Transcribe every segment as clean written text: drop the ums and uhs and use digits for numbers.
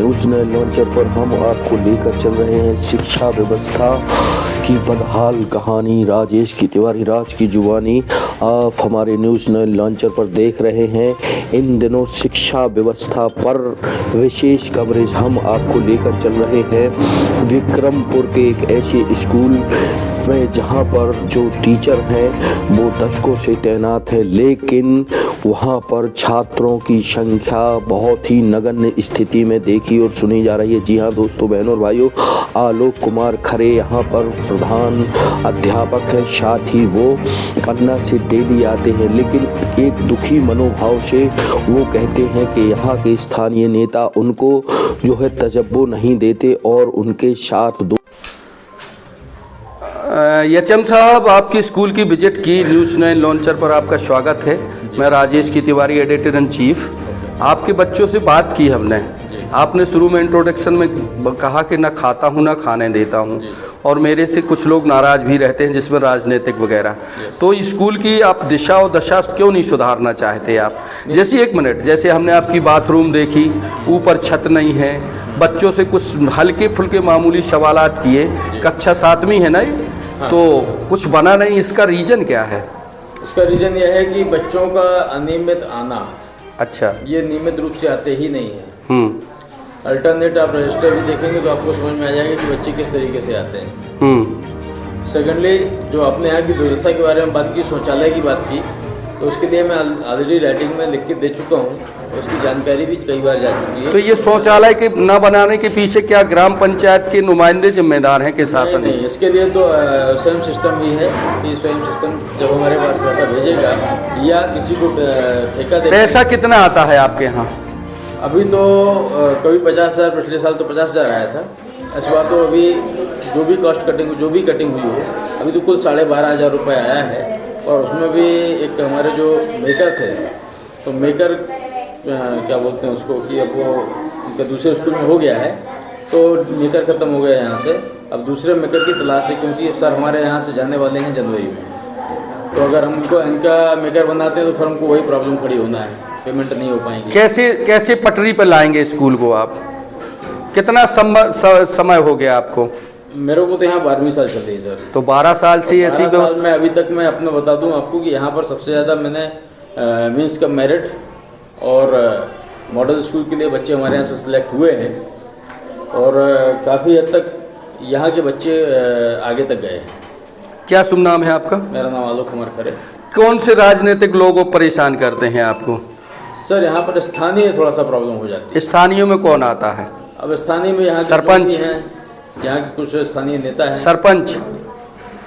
News नए launcher पर हम आपको लेकर चल रहे हैं शिक्षा व्यवस्था की बदहाल कहानी, राजेश की तिवारी राज की जुबानी। आप हमारे न्यूज़ नए लॉन्चर पर देख रहे हैं। इन दिनों शिक्षा व्यवस्था पर विशेष कवरेज हम आपको लेकर चल रहे हैं विक्रमपुर के एक ऐसे स्कूल में जहां पर जो टीचर हैं वो दशकों से तैनात हैं, लेकिन वहां पर छात्रों की संख्या बहुत ही नगण्य स्थिति में देखी और सुनी जा रही है। जी हाँ दोस्तों, बहनों और भाइयों, आलोक कुमार खरे यहाँ पर प्रधान अध्यापक हैं, साथ ही वो पन्ना से डेली आते हैं, लेकिन एक दुखी मनोभाव से वो कहते हैं कि यहाँ के स्थानीय नेता उनको जो है तजब्बो नहीं देते और उनके साथ एचएम साहब, आपकी स्कूल की विजिट की न्यूज़ 9 लॉन्चर पर आपका स्वागत है। मैं राजेश की तिवारी, एडिटर इन चीफ। आपके बच्चों से बात की हमने, आपने शुरू में इंट्रोडक्शन में कहा कि ना खाता हूँ ना खाने देता हूँ, और मेरे से कुछ लोग नाराज़ भी रहते हैं जिसमें राजनीतिक वगैरह। तो स्कूल की आप दिशा और दशा क्यों नहीं सुधारना चाहते आप? जैसे एक मिनट, जैसे हमने आपकी बाथरूम देखी, ऊपर छत नहीं है, बच्चों से कुछ हल्के फुल्के मामूली सवालात किए, कक्षा 7वीं है ना, तो कुछ बना नहीं। इसका रीज़न क्या है? इसका रीज़न यह है कि बच्चों का अनियमित आना। अच्छा, ये नियमित रूप से आते ही नहीं है। अल्टरनेट आप रजिस्टर भी देखेंगे तो आपको समझ में आ जाएगा कि बच्चे किस तरीके से आते हैं। सेकेंडली, जो आपने यहाँ की दुर्दशा के बारे में बात की, शौचालय की बात की, तो उसके लिए मैं ऑलरेडी राइटिंग में लिख के दे चुका हूँ, उसकी जानकारी भी कई बार जा चुकी है। तो ये शौचालय के न बनाने के पीछे क्या ग्राम पंचायत के नुमाइंदे जिम्मेदार हैं कि शासन? नहीं, इसके लिए तो स्वयं सिस्टम भी है कि स्वयं सिस्टम जब हमारे पास पैसा भेजेगा या किसी को ठेका दे। पैसा कितना आता है आपके यहाँ? अभी तो कभी 50,000, पिछले साल तो 50,000 आया था। इस बार तो अभी जो भी कटिंग हुई हो, अभी तो कुल 12,500 रुपये आया है। और उसमें भी एक हमारे जो मेकर थे, तो मेकर क्या बोलते हैं उसको, कि अब वो उनका दूसरे स्कूल में हो गया है, तो मेकर ख़त्म हो गया यहाँ से। अब दूसरे मेकर की तलाश है, क्योंकि सर हमारे यहाँ से जाने वाले हैं जनवरी में। तो अगर हमको इनका मेकर बनाते हैं तो फिर हमको वही प्रॉब्लम खड़ी होना है, पेमेंट नहीं हो पाएंगी। कैसे पटरी पर लाएंगे स्कूल को आप? कितना समय हो गया आपको? मेरे को तो यहाँ 12वीं साल चल रही है सर। तो 12 साल से ऐसी 12 साल में अभी तक मैं अपना बता दूँ आपको कि यहाँ पर सबसे ज़्यादा मैंने मीन्स का मेरिट और मॉडल स्कूल के लिए बच्चे हमारे यहाँ से सिलेक्ट हुए हैं, और काफ़ी हद तक यहाँ के बच्चे आगे तक गए हैं। क्या शुभ नाम है आपका? मेरा नाम आलोक कुमार खरे। कौन से राजनीतिक लोग परेशान करते हैं आपको? सर यहाँ पर स्थानीय थोड़ा सा प्रॉब्लम हो जाती है। स्थानीय में कौन आता है? अब स्थानीय में यहाँ सरपंच हैं, यहाँ के कुछ स्थानीय नेता हैं। सरपंच?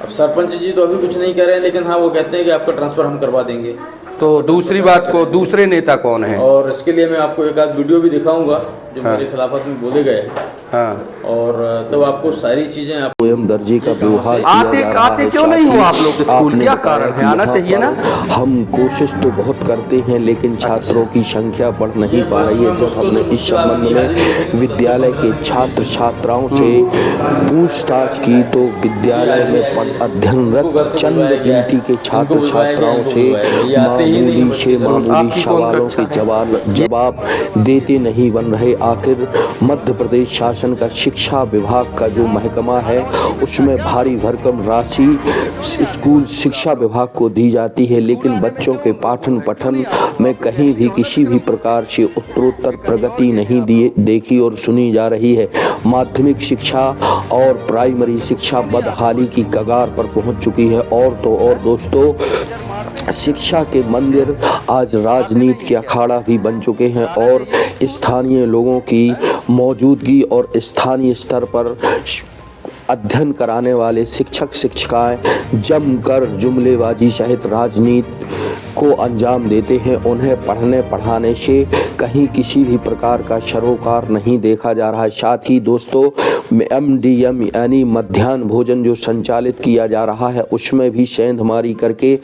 अब सरपंच जी तो अभी कुछ नहीं कर रहे हैं, लेकिन हाँ वो कहते हैं कि आपका ट्रांसफ़र हम करवा देंगे। तो दूसरी बात को, दूसरे नेता कौन है? और इसके लिए मैं आपको एक आध वीडियो भी दिखाऊंगा जो मेरे खिलाफत में बोले गए। हाँ, और तब आपको सारी चीजें आप दर्जे का व्यवहार आते क्यों नहीं हो आप लोग स्कूल? क्या कारण है? आना चाहिए ना। हम कोशिश तो बहुत करते हैं, लेकिन छात्रों की संख्या बढ़ नहीं पा रही है। जब हमने इस संबंध में विद्यालय के छात्र छात्राओं से पूछताछ की तो विद्यालय में अध्ययनरत चंद गिनती के छात्र छात्राओं से मामूली सवालों के जवाब देते नहीं बन रहे। आखिर मध्य प्रदेश शासन का शिक्षा विभाग का जो महकमा है उसमें भारी भरकम राशि स्कूल शिक्षा विभाग को दी जाती है, लेकिन बच्चों के पठन में कहीं भी किसी भी प्रकार से उत्तरोत्तर प्रगति नहीं देखी और सुनी जा रही है। माध्यमिक शिक्षा और प्राइमरी शिक्षा बदहाली की कगार पर पहुंच चुकी है। और तो और दोस्तों, शिक्षा के मंदिर आज राजनीति के अखाड़ा भी बन चुके हैं, और स्थानीय लोगों की मौजूदगी और स्थानीय स्तर पर अध्ययन कराने वाले शिक्षक शिक्षिकाएं जमकर जुमलेबाजी सहित राजनीति को अंजाम देते हैं। उन्हें पढ़ने पढ़ाने से कहीं किसी भी प्रकार का सरोकार नहीं देखा जा रहा है। साथ ही दोस्तों, MDM यानी मध्याह्न भोजन जो संचालित किया जा रहा है उसमें भी सेंधमारी करके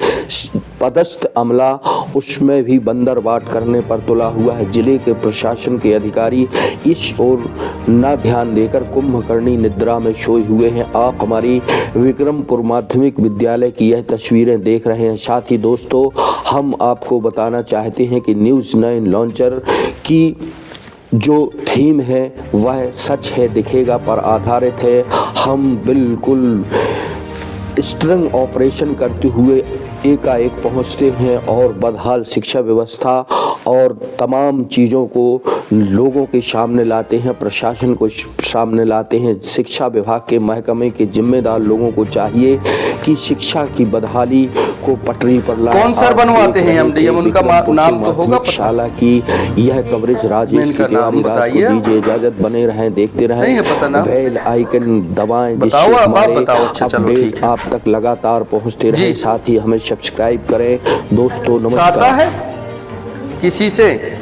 पदस्थ अमला उसमें भी बंदरबाट करने पर तुला हुआ है। जिले के प्रशासन के अधिकारी इस ओर न ध्यान देकर कुंभकर्णी निद्रा में सोए हुए हैं। आप हमारी विक्रमपुर माध्यमिक विद्यालय की यह तस्वीरें देख रहे हैं। साथ ही दोस्तों, हम आपको बताना चाहते हैं कि न्यूज़ 9 लॉन्चर की जो थीम है वह सच है दिखेगा पर आधारित है। हम बिल्कुल स्ट्रिंग ऑपरेशन करते हुए एकाएक पहुंचते हैं और बदहाल शिक्षा व्यवस्था और तमाम चीज़ों को लोगों के सामने लाते हैं, प्रशासन को सामने लाते हैं। शिक्षा विभाग के महकमे के जिम्मेदार लोगों को चाहिए कि शिक्षा की बदहाली को पटरी पर लाए। कौन सर बनवाते हैं एमडीएम? उनका नाम तो होगा पता। शाला की यह कवरेज राजेश की तिवारी राज को दीजिए इजाजत। बने रहें, देखते रहें। नहीं है पता ना। बेल आइकन दबाएं बताओ, जिससे आप हमारे बताओ। अच्छा, चलो, अपडेट ठीक है। आप तक लगातार पहुंचते रहे। साथ ही हमें सब्सक्राइब करें। दोस्तों नमस्कार। चाहता है किसी से?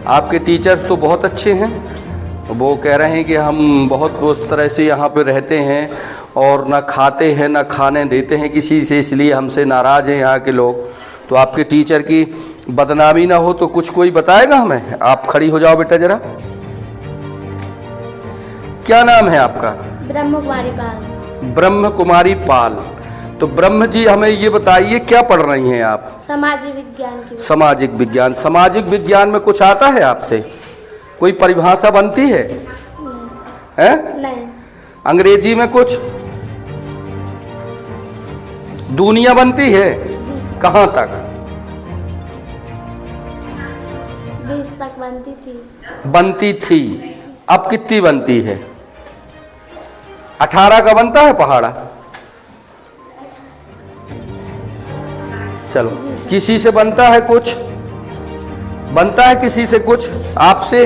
आपके टीचर्स तो बहुत अच्छे हैं, वो कह रहे हैं कि हम बहुत उस तरह से यहाँ पे रहते हैं और ना खाते हैं ना खाने देते हैं किसी से, इसलिए हमसे नाराज़ हैं यहाँ के लोग। तो आपके टीचर की बदनामी ना हो तो कुछ कोई बताएगा हमें? आप खड़ी हो जाओ बेटा जरा। क्या नाम है आपका? ब्रह्म कुमारी पाल। ब्रह्म कुमारी पाल। तो ब्रह्म जी हमें ये बताइए क्या पढ़ रही हैं आप? सामाजिक विज्ञान की। सामाजिक विज्ञान। सामाजिक विज्ञान में कुछ आता है आपसे? कोई परिभाषा बनती है? हैं? नहीं। अंग्रेजी में कुछ? दुनिया बनती है? जी। कहाँ तक? 20 तक बनती थी। बनती थी। अब कितनी बनती है? 18 का बनता है पहाड़ा? चलो, किसी से बनता है कुछ? बनता है किसी से कुछ? आपसे?